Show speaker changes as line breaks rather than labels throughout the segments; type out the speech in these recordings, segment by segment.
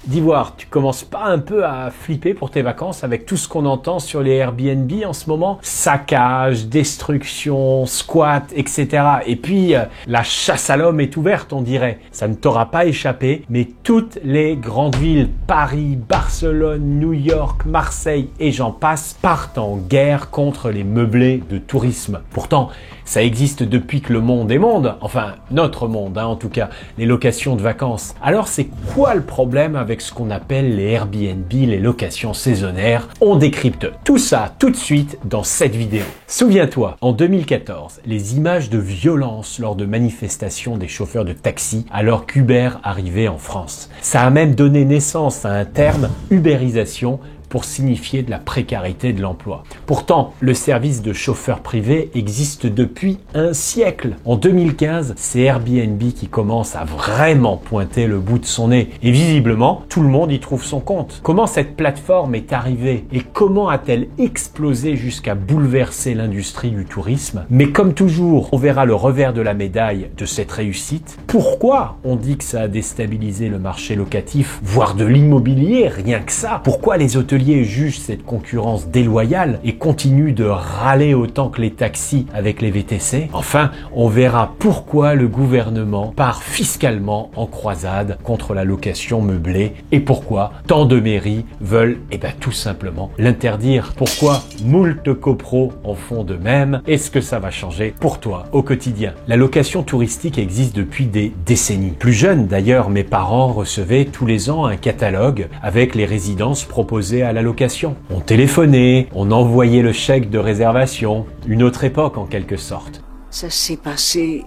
Dis voir, tu commences pas un peu à flipper pour tes vacances avec tout ce qu'on entend sur les Airbnb en ce moment? Saccage, destruction, squat, etc. Et puis, la chasse à l'homme est ouverte, on dirait. Ça ne t'aura pas échappé, mais toutes les grandes villes, Paris, Barcelone, New York, Marseille et j'en passe, partent en guerre contre les meublés de tourisme. Pourtant, ça existe depuis que le monde est monde, enfin notre monde en tout cas, les locations de vacances. Alors c'est quoi le problème avec ce qu'on appelle les Airbnb, les locations saisonnières? On décrypte tout ça tout de suite dans cette vidéo. Souviens-toi, en 2014, les images de violence lors de manifestations des chauffeurs de taxi alors qu'Uber arrivait en France. Ça a même donné naissance à un terme, ubérisation, pour signifier de la précarité de l'emploi. Pourtant, le service de chauffeur privé existe depuis un siècle. En 2015, c'est Airbnb qui commence à vraiment pointer le bout de son nez. Et visiblement, tout le monde y trouve son compte. Comment cette plateforme est arrivée et comment a-t-elle explosé jusqu'à bouleverser l'industrie du tourisme? Mais comme toujours, on verra le revers de la médaille de cette réussite. Pourquoi on dit que ça a déstabilisé le marché locatif, voire de l'immobilier, rien que ça? Pourquoi les hôteliers jugent cette concurrence déloyale et continuent de râler autant que les taxis avec les VTC? Enfin, on verra pourquoi le gouvernement part fiscalement en croisade contre la location meublée et pourquoi tant de mairies veulent tout simplement l'interdire. Pourquoi moult copros en font de même? Est-ce que ça va changer pour toi au quotidien? La location touristique existe depuis des décennies. Plus jeune d'ailleurs, mes parents recevaient tous les ans un catalogue avec les résidences proposées à la location. On téléphonait, on envoyait le chèque de réservation, une autre époque en quelque sorte.
Ça s'est passé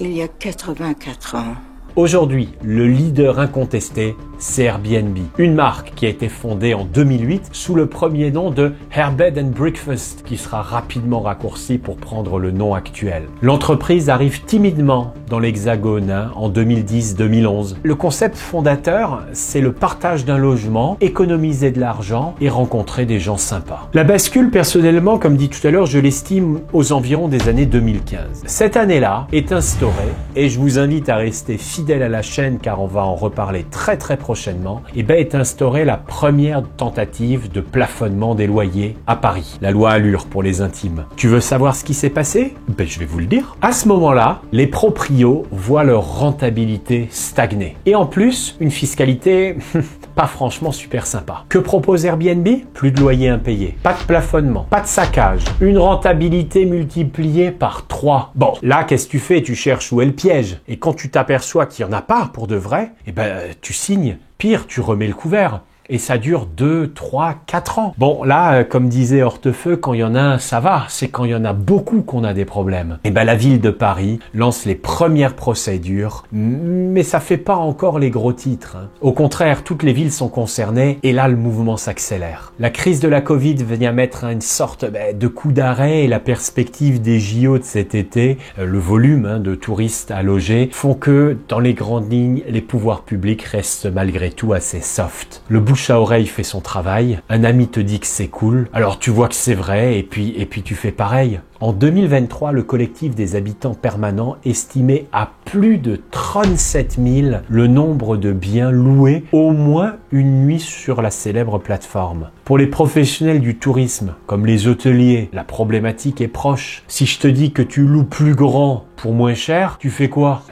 il y a 84 ans.
Aujourd'hui, le leader incontesté, c'est Airbnb, une marque qui a été fondée en 2008 sous le premier nom de Bed and Breakfast, qui sera rapidement raccourci pour prendre le nom actuel. L'entreprise arrive timidement dans l'Hexagone en 2010-2011. Le concept fondateur, c'est le partage d'un logement, économiser de l'argent et rencontrer des gens sympas. La bascule, personnellement, comme dit tout à l'heure, je l'estime aux environs des années 2015. Cette année-là est instaurée et je vous invite à rester fidèle à la chaîne car on va en reparler très prochainement, est instaurée la première tentative de plafonnement des loyers à Paris. La loi Allure pour les intimes. Tu veux savoir ce qui s'est passé? Je vais vous le dire. À ce moment-là, les proprios voient leur rentabilité stagner. Et en plus, une fiscalité pas franchement super sympa. Que propose Airbnb? Plus de loyer impayé, pas de plafonnement, pas de saccage, une rentabilité multipliée par 3. Bon, là, qu'est-ce que tu fais? Tu cherches où est le piège. Et quand tu t'aperçois qu'il n'y en a pas pour de vrai, tu signes. Pire, tu remets le couvert. Et ça dure 2, 3, 4 ans. Bon, là, comme disait Hortefeux, quand il y en a un, ça va. C'est quand il y en a beaucoup qu'on a des problèmes. La ville de Paris lance les premières procédures, mais ça fait pas encore les gros titres. Au contraire, toutes les villes sont concernées et là, le mouvement s'accélère. La crise de la Covid vient mettre une sorte de coup d'arrêt et la perspective des JO de cet été, le volume de touristes à loger, font que, dans les grandes lignes, les pouvoirs publics restent malgré tout assez soft. Le bouche à oreille fait son travail, un ami te dit que c'est cool, alors tu vois que c'est vrai et puis tu fais pareil. En 2023, le collectif des habitants permanents estimait à plus de 37 000 le nombre de biens loués au moins une nuit sur la célèbre plateforme. Pour les professionnels du tourisme, comme les hôteliers, la problématique est proche. Si je te dis que tu loues plus grand pour moins cher, tu fais quoi?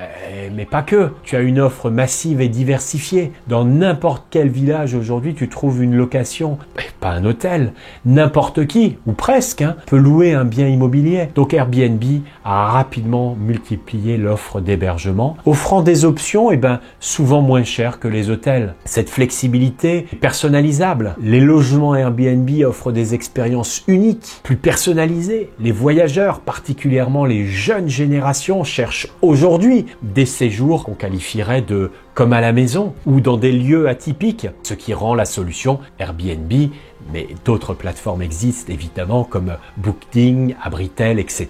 Mais pas que. Tu as une offre massive et diversifiée. Dans n'importe quel village aujourd'hui, tu trouves une location, pas un hôtel. N'importe qui, ou presque, peut louer un bien immobilier. Donc Airbnb a rapidement multiplié l'offre d'hébergement, offrant des options souvent moins chères que les hôtels. Cette flexibilité est personnalisable. Les logements Airbnb offrent des expériences uniques, plus personnalisées. Les voyageurs, particulièrement les jeunes générations, cherchent aujourd'hui des séjours qu'on qualifierait de comme à la maison ou dans des lieux atypiques, ce qui rend la solution Airbnb, mais d'autres plateformes existent évidemment comme Booking, Abritel, etc.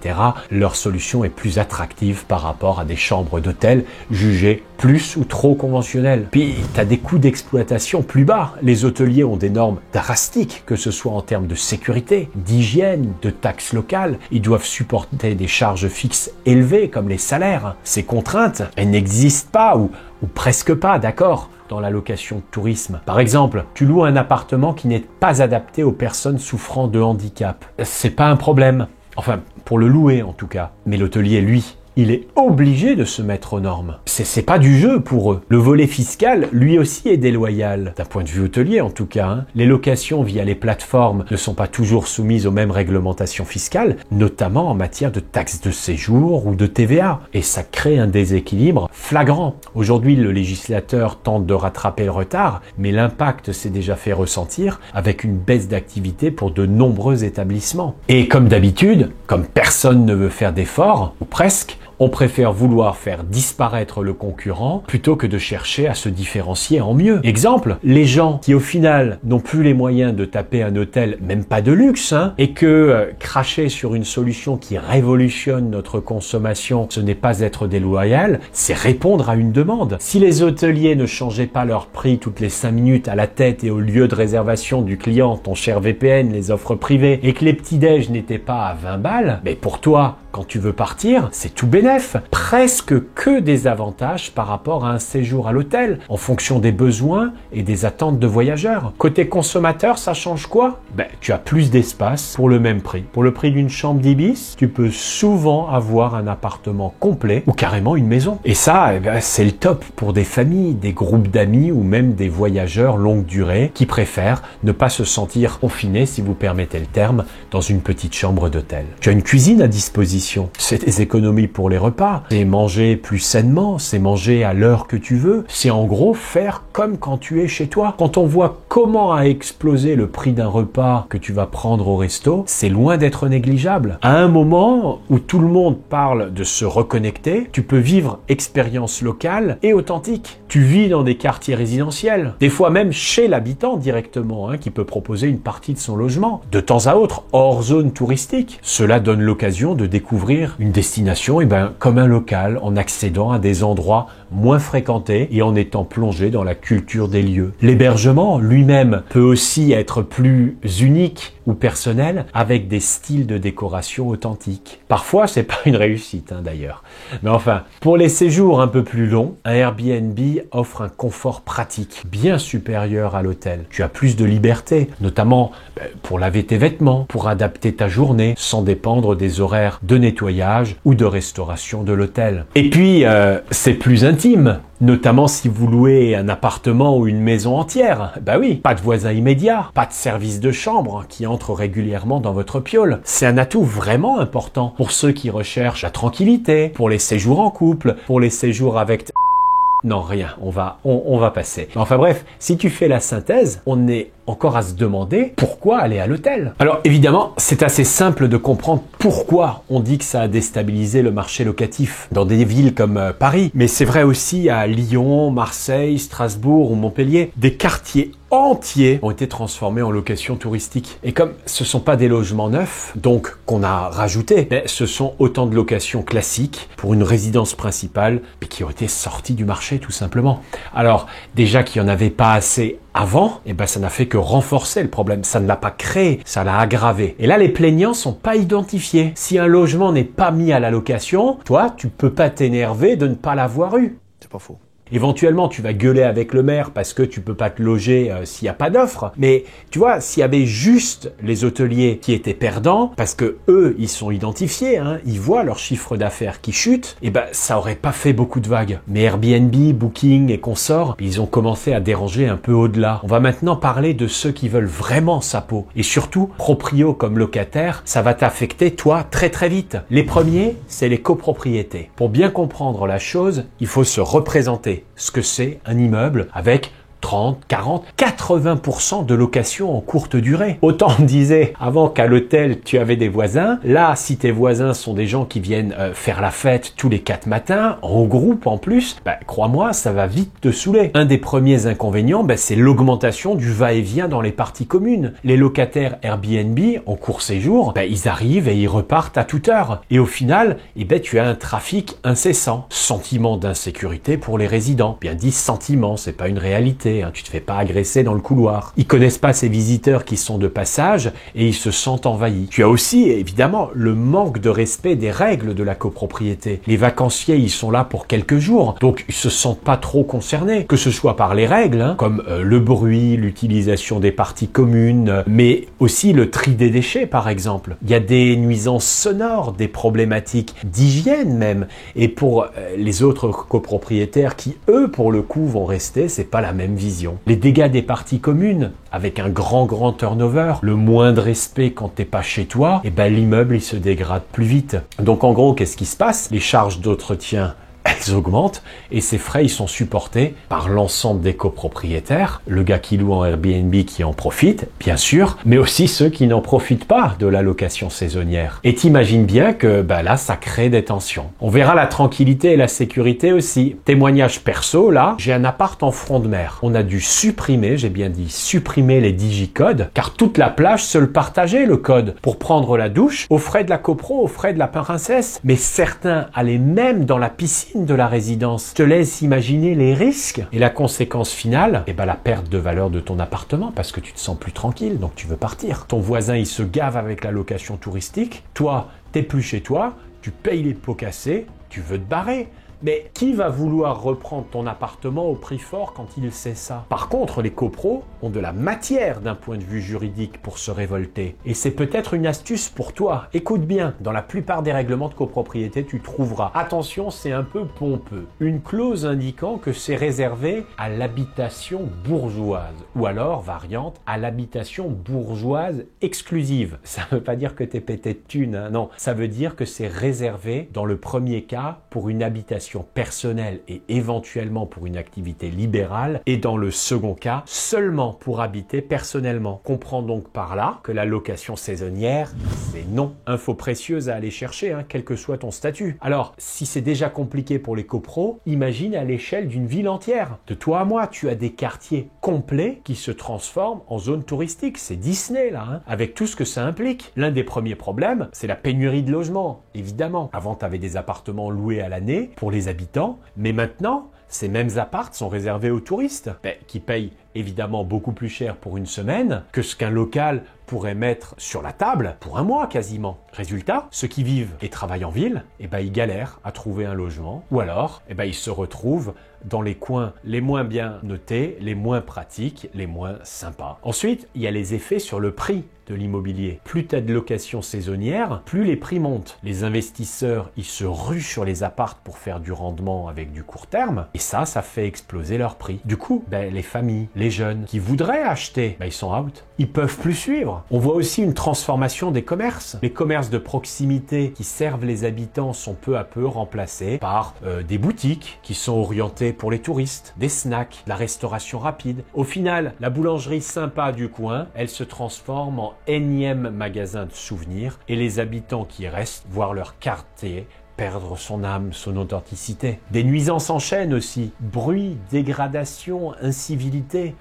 Leur solution est plus attractive par rapport à des chambres d'hôtel jugées plus ou trop conventionnelles. Puis tu as des coûts d'exploitation plus bas. Les hôteliers ont des normes drastiques, que ce soit en termes de sécurité, d'hygiène, de taxes locales. Ils doivent supporter des charges fixes élevées comme les salaires. Ces contraintes, elles n'existent pas ou presque pas, d'accord, dans la location de tourisme. Par exemple, tu loues un appartement qui n'est pas adapté aux personnes souffrant de handicap. C'est pas un problème. Enfin, pour le louer en tout cas. Mais l'hôtelier, lui, il est obligé de se mettre aux normes. C'est pas du jeu pour eux. Le volet fiscal, lui aussi, est déloyal. D'un point de vue hôtelier, en tout cas, hein. Les locations via les plateformes ne sont pas toujours soumises aux mêmes réglementations fiscales, notamment en matière de taxes de séjour ou de TVA. Et ça crée un déséquilibre flagrant. Aujourd'hui, le législateur tente de rattraper le retard, mais l'impact s'est déjà fait ressentir avec une baisse d'activité pour de nombreux établissements. Et comme d'habitude, comme personne ne veut faire d'efforts, ou presque, on préfère vouloir faire disparaître le concurrent plutôt que de chercher à se différencier en mieux. Exemple, les gens qui au final n'ont plus les moyens de taper un hôtel, même pas de luxe, hein, et que cracher sur une solution qui révolutionne notre consommation, ce n'est pas être déloyal, c'est répondre à une demande. Si les hôteliers ne changeaient pas leur prix toutes les 5 minutes à la tête et au lieu de réservation du client, ton cher VPN, les offres privées, et que les petits-déj n'étaient pas à 20 balles, mais pour toi, quand tu veux partir, c'est tout bénef. Presque que des avantages par rapport à un séjour à l'hôtel, en fonction des besoins et des attentes de voyageurs. Côté consommateur, ça change quoi? Tu as plus d'espace pour le même prix. Pour le prix d'une chambre d'Ibis, tu peux souvent avoir un appartement complet ou carrément une maison. Et ça, c'est le top pour des familles, des groupes d'amis ou même des voyageurs longue durée qui préfèrent ne pas se sentir confinés, si vous permettez le terme, dans une petite chambre d'hôtel. Tu as une cuisine à disposition. C'est des économies pour les repas, c'est manger plus sainement, c'est manger à l'heure que tu veux, c'est en gros faire comme quand tu es chez toi. Quand on voit comment a explosé le prix d'un repas que tu vas prendre au resto, c'est loin d'être négligeable. À un moment où tout le monde parle de se reconnecter, tu peux vivre expérience locale et authentique. Tu vis dans des quartiers résidentiels, des fois même chez l'habitant directement, hein, qui peut proposer une partie de son logement, de temps à autre, hors zone touristique. Cela donne l'occasion de découvrir une destination comme un local en accédant à des endroits moins fréquentés et en étant plongé dans la culture des lieux. L'hébergement lui-même peut aussi être plus unique ou personnel avec des styles de décoration authentiques. Parfois, c'est pas une réussite d'ailleurs. Mais enfin, pour les séjours un peu plus longs, un Airbnb offre un confort pratique bien supérieur à l'hôtel. Tu as plus de liberté, notamment pour laver tes vêtements, pour adapter ta journée sans dépendre des horaires de nettoyage ou de restauration de l'hôtel. Et puis, c'est plus intime. Notamment si vous louez un appartement ou une maison entière. Oui, pas de voisins immédiats, pas de service de chambre qui entre régulièrement dans votre piole. C'est un atout vraiment important pour ceux qui recherchent la tranquillité, pour les séjours en couple, pour les séjours avec... Non, rien, on va passer. Enfin bref, si tu fais la synthèse, on est encore à se demander pourquoi aller à l'hôtel. Alors évidemment, c'est assez simple de comprendre pourquoi on dit que ça a déstabilisé le marché locatif dans des villes comme Paris. Mais c'est vrai aussi à Lyon, Marseille, Strasbourg ou Montpellier. Des quartiers entiers ont été transformés en location touristique. Et comme ce ne sont pas des logements neufs, donc qu'on a rajoutés, ce sont autant de locations classiques pour une résidence principale mais qui ont été sorties du marché tout simplement. Alors déjà qu'il n'y en avait pas assez avant, ça n'a fait que renforcer le problème. Ça ne l'a pas créé, ça l'a aggravé. Et là, les plaignants sont pas identifiés. Si un logement n'est pas mis à la location, toi, tu peux pas t'énerver de ne pas l'avoir eu.
C'est pas faux.
Éventuellement, tu vas gueuler avec le maire parce que tu peux pas te loger s'il n'y a pas d'offre. Mais tu vois, s'il y avait juste les hôteliers qui étaient perdants, parce que eux, ils sont identifiés, ils voient leur chiffre d'affaires qui chute, ça aurait pas fait beaucoup de vagues. Mais Airbnb, Booking et consorts, ils ont commencé à déranger un peu au-delà. On va maintenant parler de ceux qui veulent vraiment sa peau. Et surtout, proprio comme locataire, ça va t'affecter toi très très vite. Les premiers, c'est les copropriétés. Pour bien comprendre la chose, il faut se représenter ce que c'est un immeuble avec 30, 40, 80% de location en courte durée. Autant on disait avant qu'à l'hôtel tu avais des voisins, là si tes voisins sont des gens qui viennent faire la fête tous les 4 matins, en groupe en plus, crois-moi ça va vite te saouler. Un des premiers inconvénients, c'est l'augmentation du va-et-vient dans les parties communes. Les locataires Airbnb en court séjour, ils arrivent et ils repartent à toute heure. Et au final, tu as un trafic incessant. Sentiment d'insécurité pour les résidents. Bien dit sentiment, c'est pas une réalité. sécurité, hein, tu te fais pas agresser dans le couloir. Ils connaissent pas ces visiteurs qui sont de passage et ils se sentent envahis. Tu as aussi, évidemment, le manque de respect des règles de la copropriété. Les vacanciers, ils sont là pour quelques jours, donc ils se sentent pas trop concernés, que ce soit par les règles, hein, comme le bruit, l'utilisation des parties communes, mais aussi le tri des déchets, par exemple. Il y a des nuisances sonores, des problématiques d'hygiène même, et pour les autres copropriétaires qui, eux, pour le coup, vont rester, c'est pas la même vision. Les dégâts des parties communes, avec un grand turnover, le moindre respect quand t'es pas chez toi, et ben l'immeuble il se dégrade plus vite. Donc en gros, qu'est-ce qui se passe? Les charges d'entretien, elles augmentent et ces frais ils sont supportés par l'ensemble des copropriétaires, le gars qui loue en Airbnb qui en profite, bien sûr, mais aussi ceux qui n'en profitent pas de la location saisonnière. Et t'imagines bien que là, ça crée des tensions. On verra la tranquillité et la sécurité aussi. Témoignage perso, là, j'ai un appart en front de mer. On a dû supprimer, j'ai bien dit supprimer les digicodes, car toute la plage se le partageait le code pour prendre la douche aux frais de la copro, aux frais de la princesse. Mais certains allaient même dans la piscine de la résidence. Je te laisse imaginer les risques et la conséquence finale, la perte de valeur de ton appartement parce que tu te sens plus tranquille, donc tu veux partir. Ton voisin, il se gave avec la location touristique. Toi, t'es plus chez toi, tu payes les pots cassés, tu veux te barrer. Mais qui va vouloir reprendre ton appartement au prix fort quand il sait ça? Par contre, les copros ont de la matière d'un point de vue juridique pour se révolter. Et c'est peut-être une astuce pour toi. Écoute bien, dans la plupart des règlements de copropriété, tu trouveras, attention, c'est un peu pompeux, une clause indiquant que c'est réservé à l'habitation bourgeoise. Ou alors, variante, à l'habitation bourgeoise exclusive. Ça ne veut pas dire que t'es pété de thunes, hein, non. Ça veut dire que c'est réservé, dans le premier cas, pour une habitation personnelle et éventuellement pour une activité libérale, et dans le second cas, seulement pour habiter personnellement. Comprends donc par là que la location saisonnière, c'est non. Info précieuse à aller chercher, hein, quel que soit ton statut. Alors, si c'est déjà compliqué pour les copros, imagine à l'échelle d'une ville entière. De toi à moi, tu as des quartiers complets qui se transforment en zone touristique. C'est Disney, là, hein, avec tout ce que ça implique. L'un des premiers problèmes, c'est la pénurie de logements, évidemment. Avant, tu avais des appartements loués à l'année pour les habitants, mais maintenant, ces mêmes apparts sont réservés aux touristes, qui payent évidemment beaucoup plus cher pour une semaine que ce qu'un local pourrait mettre sur la table pour un mois quasiment. Résultat, ceux qui vivent et travaillent en ville, ils galèrent à trouver un logement, ou alors, ils se retrouvent dans les coins les moins bien notés, les moins pratiques, les moins sympas. Ensuite, il y a les effets sur le prix de l'immobilier. Plus tu as de location saisonnière, plus les prix montent. Les investisseurs, ils se ruent sur les apparts pour faire du rendement avec du court terme, et ça fait exploser leur prix. Du coup, les familles, les jeunes qui voudraient acheter, ils sont out. Ils peuvent plus suivre. On voit aussi une transformation des commerces. Les commerces de proximité qui servent les habitants sont peu à peu remplacés par des boutiques qui sont orientées pour les touristes, des snacks, de la restauration rapide. Au final, la boulangerie sympa du coin, elle se transforme en énième magasin de souvenirs et les habitants qui restent voient leur quartier perdre son âme, son authenticité. Des nuisances en chaîne aussi. Bruit, dégradation, incivilité.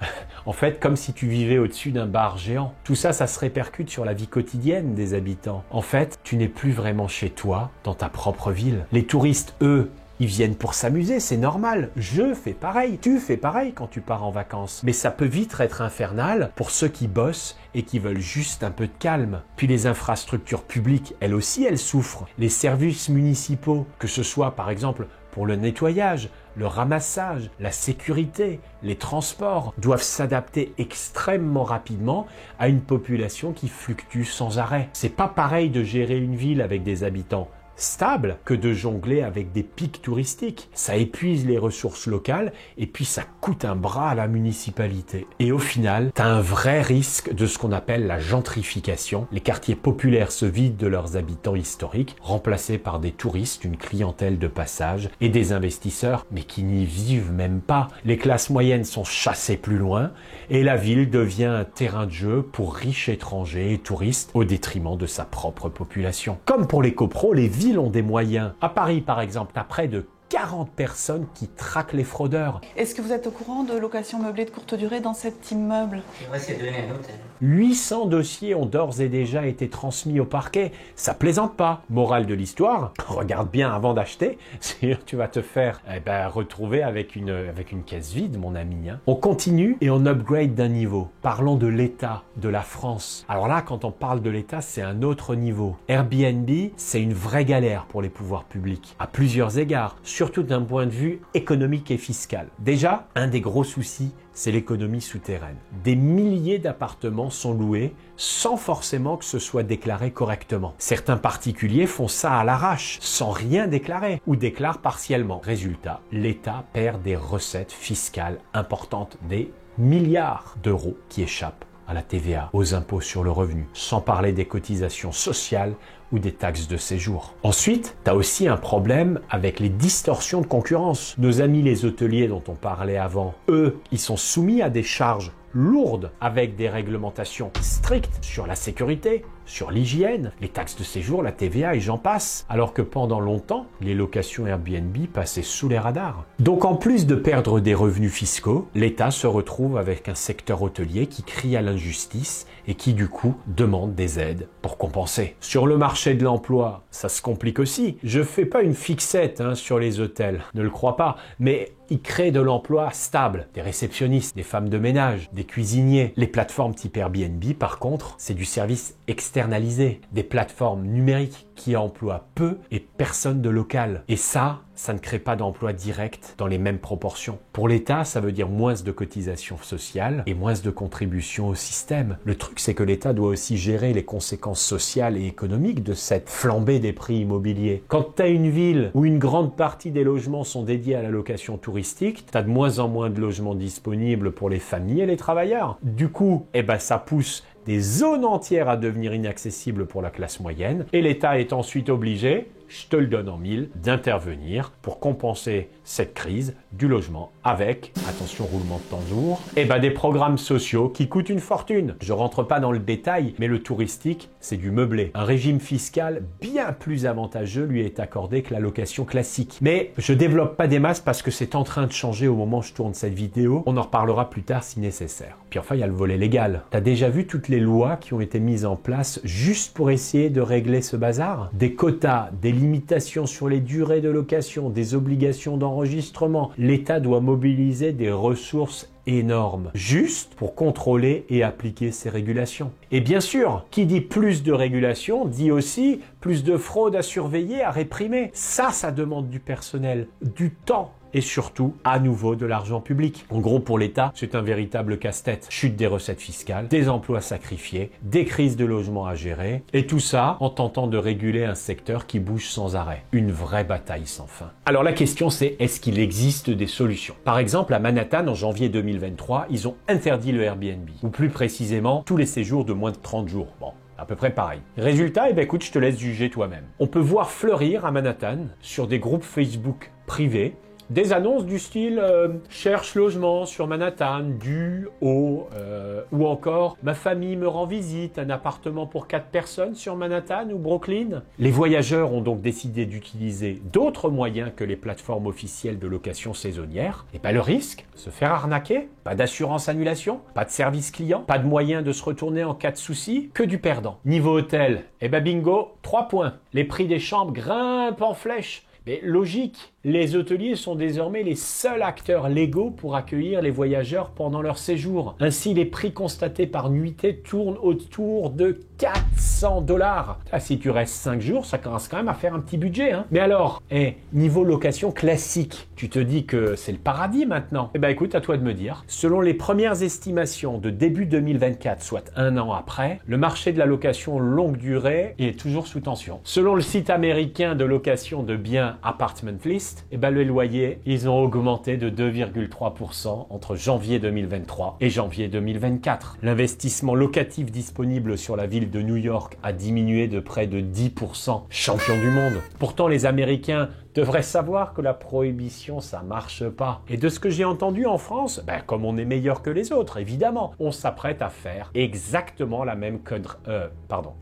En fait, comme si tu vivais au-dessus d'un bar géant. Tout ça, ça se répercute sur la vie quotidienne des habitants. En fait, tu n'es plus vraiment chez toi, dans ta propre ville. Les touristes, eux, ils viennent pour s'amuser, c'est normal. Je fais pareil, tu fais pareil quand tu pars en vacances. Mais ça peut vite être infernal pour ceux qui bossent et qui veulent juste un peu de calme. Puis les infrastructures publiques, elles aussi, elles souffrent. Les services municipaux, que ce soit par exemple pour le nettoyage, le ramassage, la sécurité, les transports, doivent s'adapter extrêmement rapidement à une population qui fluctue sans arrêt. C'est pas pareil de gérer une ville avec des habitants stable que de jongler avec des pics touristiques. Ça épuise les ressources locales et puis ça coûte un bras à la municipalité. Et au final, tu as un vrai risque de ce qu'on appelle la gentrification. Les quartiers populaires se vident de leurs habitants historiques, remplacés par des touristes, une clientèle de passage et des investisseurs, mais qui n'y vivent même pas. Les classes moyennes sont chassées plus loin et la ville devient un terrain de jeu pour riches étrangers et touristes au détriment de sa propre population. Comme pour les copros, les villes ont des moyens. À Paris, par exemple, tu as près de 40 personnes qui traquent les fraudeurs.
Est-ce que vous êtes au courant de location meublée de courte durée dans cet immeuble?
J'aimerais c'est devenu un hôtel.
800 dossiers ont d'ores et déjà été transmis au parquet. Ça plaisante pas. Morale de l'histoire, regarde bien avant d'acheter, sinon tu vas te faire retrouver avec une caisse vide, mon ami. On continue et on upgrade d'un niveau. Parlons de l'État, de la France. Alors là, quand on parle de l'État, c'est un autre niveau. Airbnb, c'est une vraie galère pour les pouvoirs publics, à plusieurs égards, surtout d'un point de vue économique et fiscal. Déjà, un des gros soucis, c'est l'économie souterraine. Des milliers d'appartements sont loués sans forcément que ce soit déclaré correctement. Certains particuliers font ça à l'arrache, sans rien déclarer, ou déclarent partiellement. Résultat, l'État perd des recettes fiscales importantes, des milliards d'euros qui échappent à la TVA, aux impôts sur le revenu, sans parler des cotisations sociales ou des taxes de séjour. Ensuite, tu as aussi un problème avec les distorsions de concurrence. Nos amis les hôteliers dont on parlait avant, eux, ils sont soumis à des charges lourdes avec des réglementations strictes sur la sécurité, sur l'hygiène, les taxes de séjour, la TVA et j'en passe. Alors que pendant longtemps, les locations Airbnb passaient sous les radars. Donc en plus de perdre des revenus fiscaux, l'État se retrouve avec un secteur hôtelier qui crie à l'injustice et qui du coup demande des aides pour compenser. Sur le marché de l'emploi, ça se complique aussi. Je fais pas une fixette sur les hôtels, ne le crois pas, mais ils créent de l'emploi stable, des réceptionnistes, des femmes de ménage, des cuisiniers. Les plateformes type Airbnb, par contre, c'est du service externalisé, des plateformes numériques qui emploient peu et personne de local. Et ça ne crée pas d'emploi direct dans les mêmes proportions. Pour l'État, ça veut dire moins de cotisations sociales et moins de contributions au système. Le truc, c'est que l'État doit aussi gérer les conséquences sociales et économiques de cette flambée des prix immobiliers. Quand tu as une ville où une grande partie des logements sont dédiés à la location touristique, tu as de moins en moins de logements disponibles pour les familles et les travailleurs. Du coup, ça pousse des zones entières à devenir inaccessibles pour la classe moyenne et l'État est ensuite obligé, je te le donne en mille, d'intervenir pour compenser cette crise du logement avec, attention roulement de tambour, des programmes sociaux qui coûtent une fortune. Je rentre pas dans le détail, mais le touristique, c'est du meublé. Un régime fiscal bien plus avantageux lui est accordé que la location classique. Mais je développe pas des masses parce que c'est en train de changer au moment où je tourne cette vidéo. On en reparlera plus tard si nécessaire. Puis enfin, il y a le volet légal. T'as déjà vu toutes les lois qui ont été mises en place juste pour essayer de régler ce bazar? Des quotas, des limitations sur les durées de location, des obligations d'enregistrement. L'État doit mobiliser des ressources énormes, juste pour contrôler et appliquer ces régulations. Et bien sûr, qui dit plus de régulation, dit aussi plus de fraude à surveiller, à réprimer. Ça demande du personnel, du temps, et surtout, à nouveau, de l'argent public. En gros, pour l'État, c'est un véritable casse-tête. Chute des recettes fiscales, des emplois sacrifiés, des crises de logement à gérer, et tout ça en tentant de réguler un secteur qui bouge sans arrêt. Une vraie bataille sans fin. Alors la question c'est, est-ce qu'il existe des solutions? Par exemple, à Manhattan, en janvier 2023, ils ont interdit le Airbnb, ou plus précisément, tous les séjours de moins de 30 jours. Bon. À peu près pareil. Résultat, écoute, je te laisse juger toi-même. On peut voir fleurir à Manhattan, sur des groupes Facebook privés, des annonces du style cherche logement sur Manhattan, du au ou encore ma famille me rend visite, un appartement pour 4 personnes sur Manhattan ou Brooklyn. Les voyageurs ont donc décidé d'utiliser d'autres moyens que les plateformes officielles de location saisonnière. Et le risque, se faire arnaquer, pas d'assurance annulation, pas de service client, pas de moyen de se retourner en cas de souci, que du perdant. Niveau hôtel, bingo, 3 points. Les prix des chambres grimpent en flèche. Mais logique, les hôteliers sont désormais les seuls acteurs légaux pour accueillir les voyageurs pendant leur séjour. Ainsi, les prix constatés par nuitée tournent autour de $400. Si tu restes 5 jours, ça commence quand même à faire un petit budget. Mais alors, niveau location classique, tu te dis que c'est le paradis maintenant? Écoute, à toi de me dire. Selon les premières estimations de début 2024, soit un an après, le marché de la location longue durée est toujours sous tension. Selon le site américain de location de biens Apartment List, les loyers, ils ont augmenté de 2,3% entre janvier 2023 et janvier 2024. L'investissement locatif disponible sur la ville de New York a diminué de près de 10%. Champion du monde. Pourtant, les Américains devraient savoir que la prohibition, ça marche pas. Et de ce que j'ai entendu en France, comme on est meilleur que les autres, évidemment, on s'apprête à faire exactement la même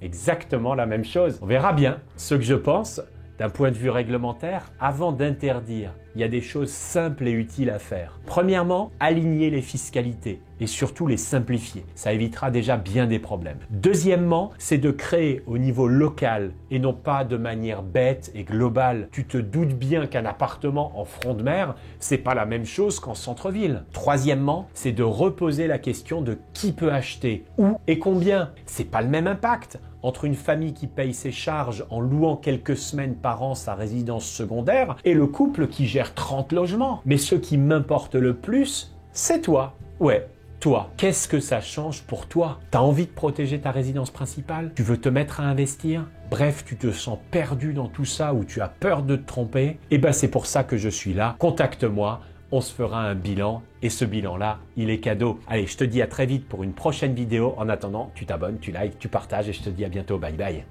exactement la même chose. On verra bien. Ce que je pense, D'un point de vue réglementaire, avant d'interdire, il y a des choses simples et utiles à faire. Premièrement, aligner les fiscalités et surtout les simplifier. Ça évitera déjà bien des problèmes. Deuxièmement, c'est de créer au niveau local et non pas de manière bête et globale. Tu te doutes bien qu'un appartement en front de mer, c'est pas la même chose qu'en centre-ville. Troisièmement, c'est de reposer la question de qui peut acheter, où et combien. C'est pas le même impact entre une famille qui paye ses charges en louant quelques semaines par an sa résidence secondaire et le couple qui gère 30 logements. Mais ce qui m'importe le plus, c'est toi. Ouais, toi. Qu'est-ce que ça change pour toi? T'as envie de protéger ta résidence principale? Tu veux te mettre à investir? Bref, tu te sens perdu dans tout ça ou tu as peur de te tromper? Eh ben, c'est pour ça que je suis là. Contacte-moi. On se fera un bilan et ce bilan-là, il est cadeau. Allez, je te dis à très vite pour une prochaine vidéo. En attendant, tu t'abonnes, tu likes, tu partages et je te dis à bientôt. Bye bye.